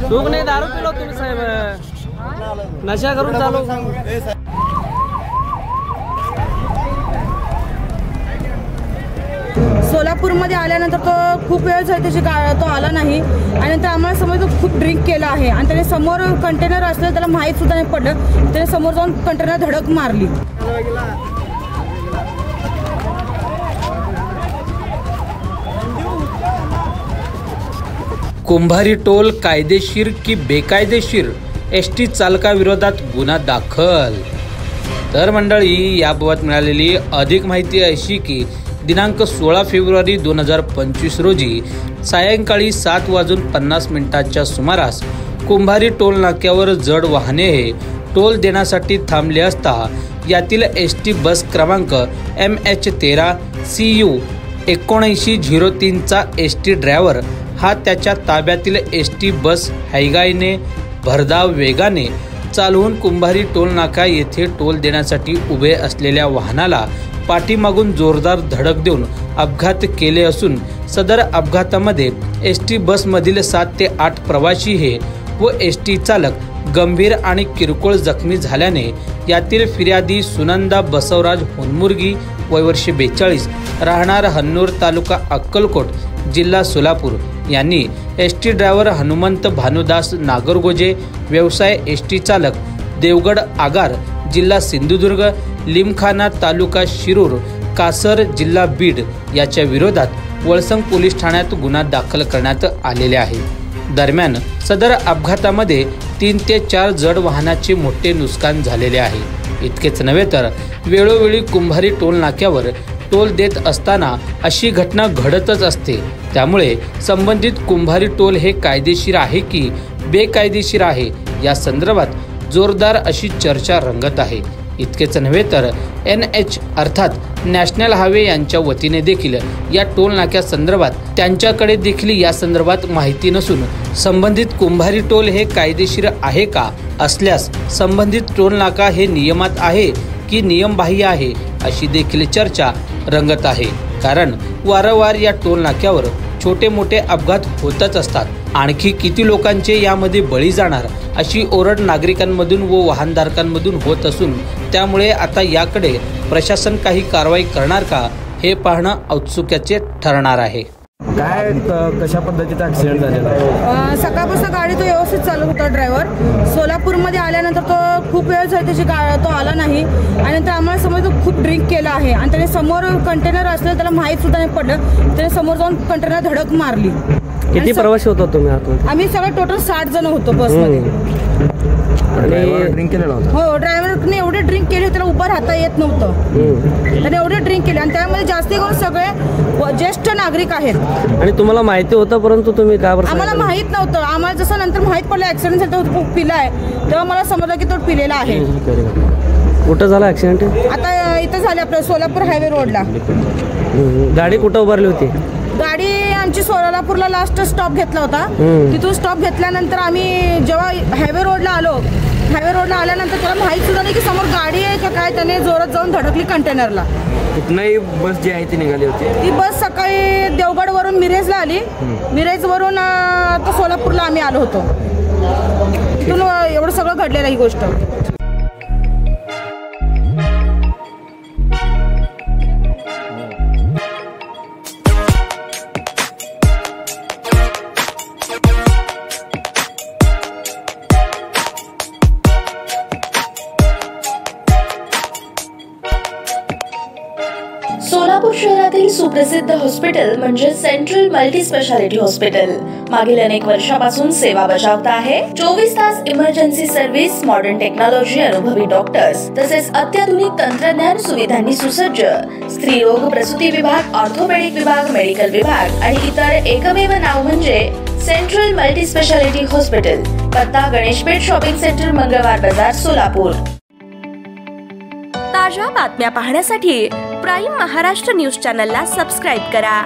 तूक नाही दारू पिलो तुम्ही साहेब, नशा करून चालू। सोलापूरमध्ये आल्यानंतर तो खूप वेळ झाला त्याची तो आला नाही आणि नंतर आम्हाला समज तो खूप ड्रिंक केला आहे आणि त्याने समोर कंटेनर असलं त्याला माहीत सुद्धा नाही पडलं, त्याने समोर जाऊन कंटेनर धडक मारली। कुंभारी टोल कायदेशीर की बेकायदेशीर, एसटी चालकाविरोधात गुन्हा दाखल। तर मंडळी, याबाबत मिळालेली अधिक माहिती अशी की दिनांक 16 फेब्रुवारी 2025 रोजी सायंकाळी 7:50 सुमारास कुंभारी टोल नाक्यावर जड वाहने हे टोल देण्यासाठी थांबले असता यातील एसटी बस क्रमांक MH13 CU 7903चा एसटी ड्रायव्हर हा त्याच्या ताब्यातील एसटी बस हैगाईने भरधाव वेगाने चालवून कुंभारी टोल नाका येथे टोल देण्यासाठी उभे असलेल्या वाहनाला पाठीमागून जोरदार धडक देऊन अपघात केले असून सदर अपघातामध्ये एसटी बसमधील 7 ते 8 प्रवासी हे व एसटी चालक गंभीर आणि किरकोळ जखमी झाल्याने यातील फिर्यादी सुनंदा बसवराज होनमुर्गी वय वर्ष 42 राहणार हन्नूर तालुका अक्कलकोट जिल्हा सोलापूर यांनी एसटी ड्रायव्हर हनुमंत भानुदास नागरगोजे व्यवसाय एसटी चालक देवगड आगार जिल्हा सिंधुदुर्ग लिमखाना तालुका शिरूर कासर जिल्हा बीड याच्या विरोधात वळसंग पोलीस ठाण्यात गुन्हा दाखल करण्यात आलेले आहे। दरम्यान सदर अपघातामध्ये 3 ते 4 जड वाहनाचे मोठे नुकसान झालेले आहे। इतकेच नव्हे तर वेळोवेळी कुंभारी टोल नाक्यावर टोल देत असताना अशी घटना घडतच असते। त्यामुळे संबंधित कुंभारी टोल हे कायदेशीर आहे की बेकायदेशीर आहे या संदर्भात जोरदार अशी चर्चा रंगत आहे। इतकेच नव्हे तर NH अर्थात नॅशनल हायवे यांच्या वतीने देखील या टोल नाक्या संदर्भात त्यांच्याकडे देखील या संदर्भात माहिती नसून संबंधित कुंभारी टोल हे कायदेशीर आहे का, असल्यास संबंधित टोल नाका हे नियमात आहे की नियमबाह्य आहे अशी देखील चर्चा रंगत आहे। कारण वारंवार या टोल नाक्यावर छोटे मोठे अपघात होतच असतात, आणखी किती लोकांचे यामध्ये बळी जाणार अशी ओरड नागरिकांमधून व वाहनधारकांमधून होत असून त्यामुळे आता याकडे प्रशासन काही कारवाई करणार का हे पाहणं औत्सुक्याचे ठरणार आहे। काय कशा पद्धतीचा ऍक्सिडेंट झालेला आहे? सकाळपासून गाडी तो व्यवस्थित चालत होता ड्रायव्हर। सोलापूरमध्ये आल्यानंतर तो खूप वेळ झाला त्याची तो आला नाही आणि नंतर आम्हाला समज तो खूप ड्रिंक केला आहे आणि त्याने समोर कंटेनर असलं त्याला माहीत सुद्धा नाही पडलं, त्याने समोर जाऊन कंटेनर धडक मारली। किती प्रवासी होता तुम्ही आतमध्ये? आम्ही सगळं टोटल 60 जण होतो बसमध्ये। ड्रिंक केलेला होता? हो, ड्रायव्हरने एवढे ड्रिंक केले त्याला उभं राहता येत नव्हतं, त्याने एवढे ड्रिंक केले आणि त्यामध्ये जास्त करून सगळे ज्येष्ठ नागरिक आहेत। आणि तुम्हाला माहिती होतं परंतु तुम्ही का बरं? आम्हाला माहित नव्हतं, आम्हाला जसं नंतर माहित पडलं ऍक्सिडेंट झाला तो खूप पिला आहे तेव्हा मला समजलं की तो पिलेला आहे। कुठं झाला ऍक्सिडेंट? आता इथं झाले आपल्या सोलापूर हायवे रोडला। गाडी कुठं उभारली होती? गाडी आमची सोलापूरला लास्ट स्टॉप घेतला होता, तिथून स्टॉप घेतल्यानंतर आम्ही जेव्हा हायवे रोडला आलो, हायवे रोडला आल्यानंतर त्याला माहित सुद्धा नाही की समोर गाडी आहे का काय, त्याने जोरात जाऊन धडकली कंटेनरला। कुठलाही बस जी आहे ती निघाली होती? ती बस सकाळी देवगड वरून मिरेजला आली, मिरेज वरून आता सोलापूरला आम्ही आलो होतो। तिथून एवढं सगळं घडलेलं ही गोष्ट। सोलापूर शहरातील सुप्रसिद्ध हॉस्पिटल म्हणजे सेंट्रल मल्टी स्पेशालिटी हॉस्पिटल मागील अनेक वर्षापासून सेवा बजावत आहे। 24 तास इमर्जन्सी सर्व्हिस, मॉडर्न टेक्नॉलॉजी, अनुभवी डॉक्टर्स तसेच अत्याधुनिक तंत्रज्ञान सुविधांनी सुसज्ज स्त्रीरोग प्रसूती विभाग, ऑर्थोपेडिक विभाग, मेडिकल विभाग आणि इतर एकमेव नाव म्हणजे सेंट्रल मल्टी स्पेशालिटी हॉस्पिटल। पत्ता गणेशपेठ शॉपिंग सेंटर, मंगळवार बाजार, सोलापूर। ताज्या बातम्या पाहण्यासाठी प्राईम महाराष्ट्र न्यूज चॅनलला सबस्क्राईब करा।